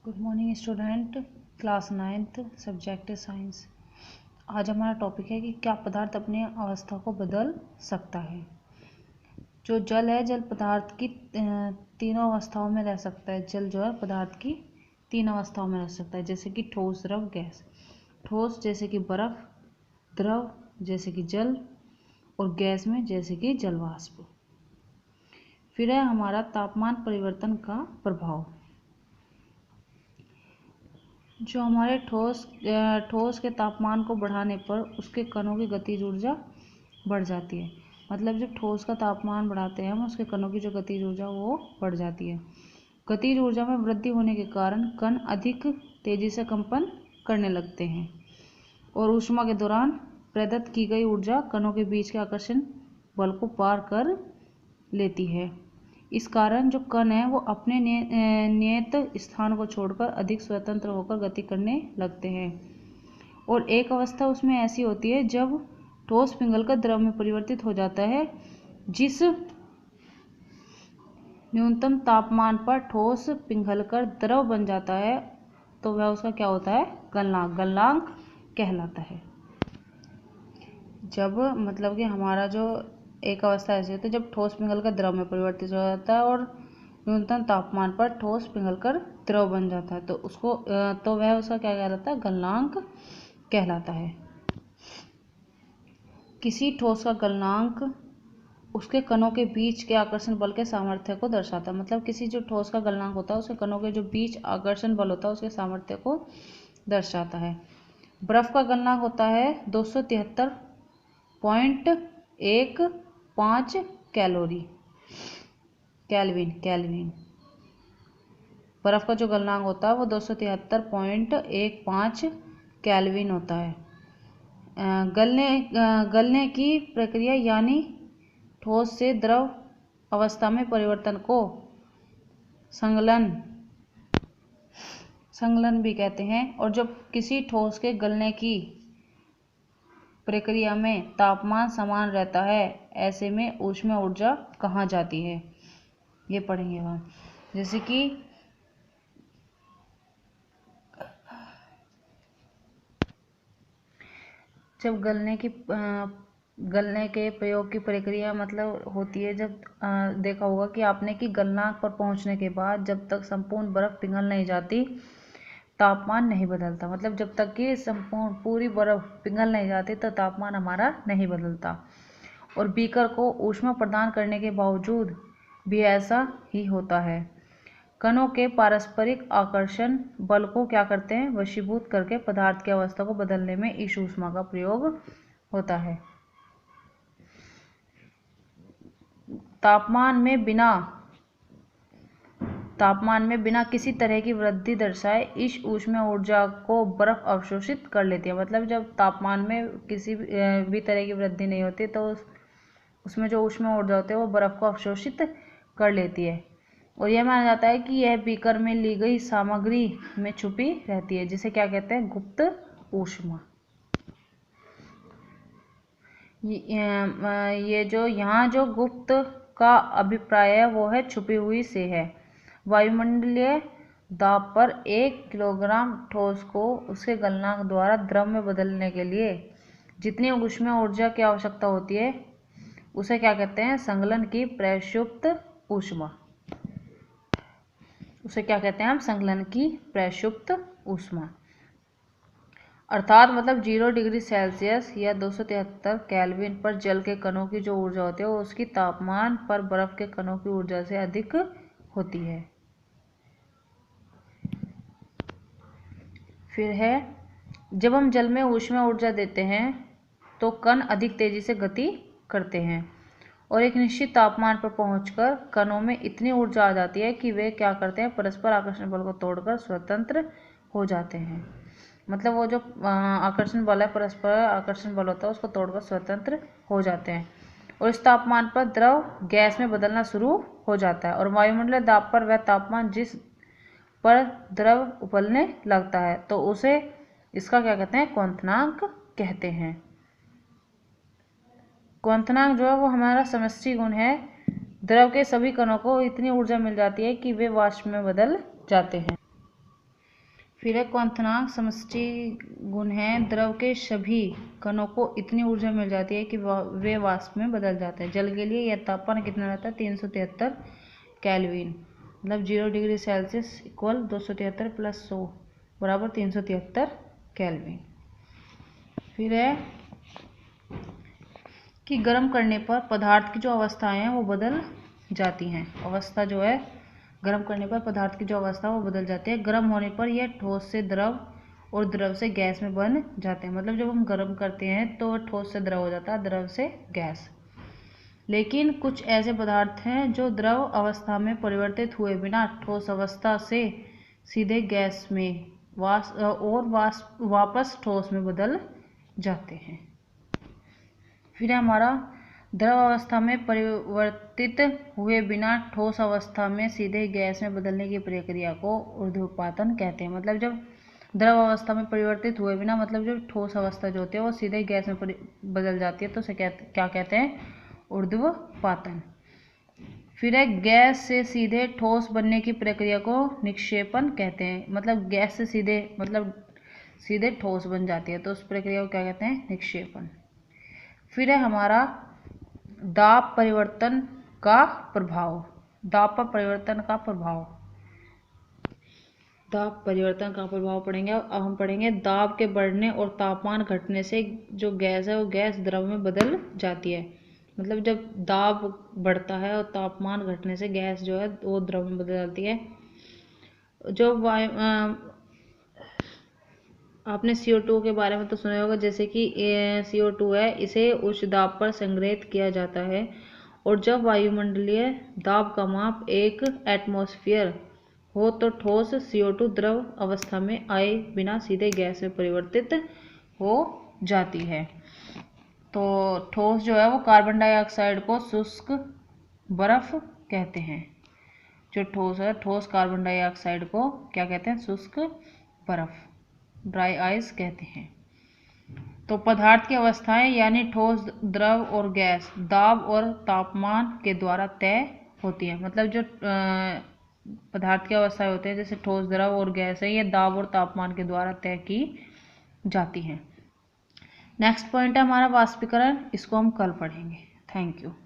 Good morning student, class 9th, subject science. आज हमारा topic है कि क्या पदार्थ अपनी अवस्था को बदल सकता है। जो जल है, जल पदार्थ की तीनों अवस्थाओं में रह सकता है। जल जो है पदार्थ की तीन अवस्थाओं में रह सकता है, जैसे कि ठोस, द्रव, गैस। ठोस जैसे कि बर्फ, द्रव जैसे कि जल, और गैस में जैसे कि जलवाष्प। फिर है हमारा तापमान परिवर्तन का प्रभाव। जो हमारे ठोस के तापमान को बढ़ाने पर उसके कणों की गतिज ऊर्जा बढ़ जाती है। मतलब जब ठोस का तापमान बढ़ाते हैं हम, उसके कणों की जो गतिज ऊर्जा वो बढ़ जाती है। गतिज ऊर्जा में वृद्धि होने के कारण कण अधिक तेजी से कंपन करने लगते हैं और ऊष्मा के दौरान प्रदत्त की गई ऊर्जा कणों के बीच के आकर्षण बल को पार कर लेती है। इस कारण जो कण है वो अपने नियत स्थान को छोड़कर अधिक स्वतंत्र होकर गति करने लगते हैं। और एक अवस्था उसमें ऐसी होती है जब ठोस पिघलकर द्रव में परिवर्तित हो जाता है। जिस न्यूनतम तापमान पर ठोस पिघलकर द्रव बन जाता है तो वह उसका क्या होता है, गलनांक कहलाता है। जब मतलब कि हमारा जो एक अवस्था ऐसी होती है जब ठोस पिघलकर द्रव में परिवर्तित हो जाता है और न्यूनतम तापमान पर ठोस पिघलकर द्रव बन जाता है तो वह उसका क्या कहलाता है, गलनांक कहलाता है। किसी ठोस का गलनांक उसके कणों के बीच के आकर्षण बल के सामर्थ्य को दर्शाता है। मतलब किसी जो ठोस का गलनांक होता है उसके कणों के जो बीच आकर्षण बल होता है उसके सामर्थ्य को दर्शाता है। बर्फ का गलनांक होता है 273.15 केल्विन। बर्फ का जो गलनांक होता है वो 273.15 केल्विन होता है। गलने की प्रक्रिया यानी ठोस से द्रव अवस्था में परिवर्तन को संगलन भी कहते हैं। और जब किसी ठोस के गलने की प्रक्रिया में तापमान समान रहता है, ऐसे में ऊष्मीय ऊर्जा कहाँ जाती है, ये पढ़ेंगे हम। जैसे कि जब गलने के प्रयोग की प्रक्रिया मतलब होती है, जब देखा होगा कि आपने कि गलनांक पर पहुंचने के बाद जब तक संपूर्ण बर्फ पिघल नहीं जाती तापमान नहीं बदलता। मतलब जब तक कि संपूर्ण पूरी बर्फ पिघल नहीं जाती तो तापमान हमारा नहीं बदलता। और बीकर को ऊष्मा प्रदान करने के बावजूद भी ऐसा ही होता है। कणों के पारस्परिक आकर्षण बल को क्या करते हैं, वशीभूत करके पदार्थ की अवस्था को बदलने में इस ऊष्मा का प्रयोग होता है। तापमान में बिना किसी तरह की वृद्धि दर्शाए इस ऊष्मीय ऊर्जा को बर्फ अवशोषित कर लेती है। मतलब जब तापमान में किसी भी तरह की वृद्धि नहीं होती तो उसमें जो ऊष्मीय ऊर्जा होती है वो बर्फ को अवशोषित कर लेती है। और यह माना जाता है कि यह बीकर में ली गई सामग्री में छुपी रहती है, जिसे क्या कहते हैं, गुप्त ऊष्मा। ये जो यहाँ जो गुप्त का अभिप्राय है वो है छुपी हुई से है। वायुमंडलीय दाब पर 1 किलोग्राम ठोस को उसके गलनांक द्वारा द्रव में बदलने के लिए जितनी ऊष्मीय ऊर्जा की आवश्यकता होती है उसे क्या कहते हैं, संगलन की प्रक्षुब्ध ऊष्मा। उसे क्या कहते हैं हम, संगलन की प्रक्षुब्ध ऊष्मा। अर्थात मतलब 0 डिग्री सेल्सियस या 273 केल्विन पर जल के कणों की जो ऊर्जा होती है वो उसकी तापमान पर बर्फ के कणों की ऊर्जा से अधिक होती है। फिर है जब हम जल में ऊष्मीय ऊर्जा देते हैं तो कण अधिक तेजी से गति करते हैं और एक निश्चित तापमान पर पहुंचकर कणों में इतनी ऊर्जा आ जाती है कि वे क्या करते हैं, परस्पर आकर्षण बल को तोड़कर स्वतंत्र हो जाते हैं। मतलब वो जो आकर्षण बल है, परस्पर आकर्षण बल होता है, उसको तोड़कर स्वतंत्र हो जाते हैं और इस तापमान पर द्रव गैस में बदलना शुरू हो जाता है। और वायुमंडलीय दाब पर वह तापमान जिस पर द्रव उबलने लगता है तो उसे इसका क्या कहते हैं, क्वथनांक कहते हैं। क्वथनांक जो है वो हमारा समष्टि गुण है। द्रव के सभी कणों को इतनी ऊर्जा मिल जाती है कि वे वाष्प में बदल जाते हैं। फिर है क्वांथनांक समष्टि गुण है। द्रव के सभी कणों को इतनी ऊर्जा मिल जाती है कि वे वाष्प में बदल जाते हैं। जल के लिए यह तापमान कितना रहता है? 373 केल्विन, मतलब 0 डिग्री सेल्सियस इक्वल 273 + 100 बराबर 373 केल्विन। फिर है कि गर्म करने पर पदार्थ की जो अवस्थाएं हैं वो बदल जाती हैं। अवस्था जो है, गर्म करने पर पदार्थ की जो अवस्था वो बदल जाती है। गर्म होने पर यह ठोस से द्रव और द्रव से गैस में बन जाते हैं। मतलब जब हम गर्म करते हैं तो ठोस से द्रव हो जाता है, द्रव से गैस। लेकिन कुछ ऐसे पदार्थ हैं जो द्रव अवस्था में परिवर्तित हुए बिना ठोस अवस्था से सीधे गैस में वापस ठोस में बदल जाते हैं। फिर हमारा द्रव अवस्था में परिवर्तित हुए बिना ठोस अवस्था में सीधे गैस में बदलने की प्रक्रिया को ऊर्ध्वपातन कहते हैं। मतलब जब द्रव अवस्था में परिवर्तित हुए बिना, मतलब जब ठोस अवस्था जो होती है वो सीधे गैस में बदल जाती है तो उसे क्या कहते हैं? ऊर्ध्वपातन। फिर है गैस से सीधे ठोस बनने की प्रक्रिया को निक्षेपण कहते हैं। मतलब गैस से सीधे ठोस बन जाती है तो उस प्रक्रिया को क्या कहते हैं? निक्षेपण। फिर है हमारा दाब परिवर्तन का प्रभाव। दाब पर परिवर्तन का प्रभाव, दाब परिवर्तन का प्रभाव पढ़ेंगे। अब हम पढ़ेंगे दाब के बढ़ने और तापमान घटने से जो गैस है वो गैस द्रव में बदल जाती है। मतलब जब दाब बढ़ता है और तापमान घटने से गैस जो है वो द्रव में बदल जाती है। जो आपने CO2 के बारे में तो सुना होगा, जैसे कि CO2 है, इसे उच्च दाब पर संग्रहित किया जाता है और जब वायुमंडलीय दाब का माप 1 एटमॉस्फेयर हो तो ठोस CO2 द्रव अवस्था में आए बिना सीधे गैस में परिवर्तित हो जाती है। तो ठोस जो है वो कार्बन डाइऑक्साइड को शुष्क बर्फ कहते हैं। जो ठोस है, ठोस कार्बन डाइऑक्साइड को क्या कहते हैं? शुष्क बर्फ, ड्राई आइस कहते हैं। तो पदार्थ की अवस्थाएं यानी ठोस, द्रव और गैस दाब और तापमान के द्वारा तय होती है। मतलब जो पदार्थ की अवस्थाएं होते हैं जैसे ठोस, द्रव और गैस है, ये दाब और तापमान के द्वारा तय की जाती हैं। नेक्स्ट पॉइंट है हमारा वाष्पीकरण। इसको हम कल पढ़ेंगे। Thank you.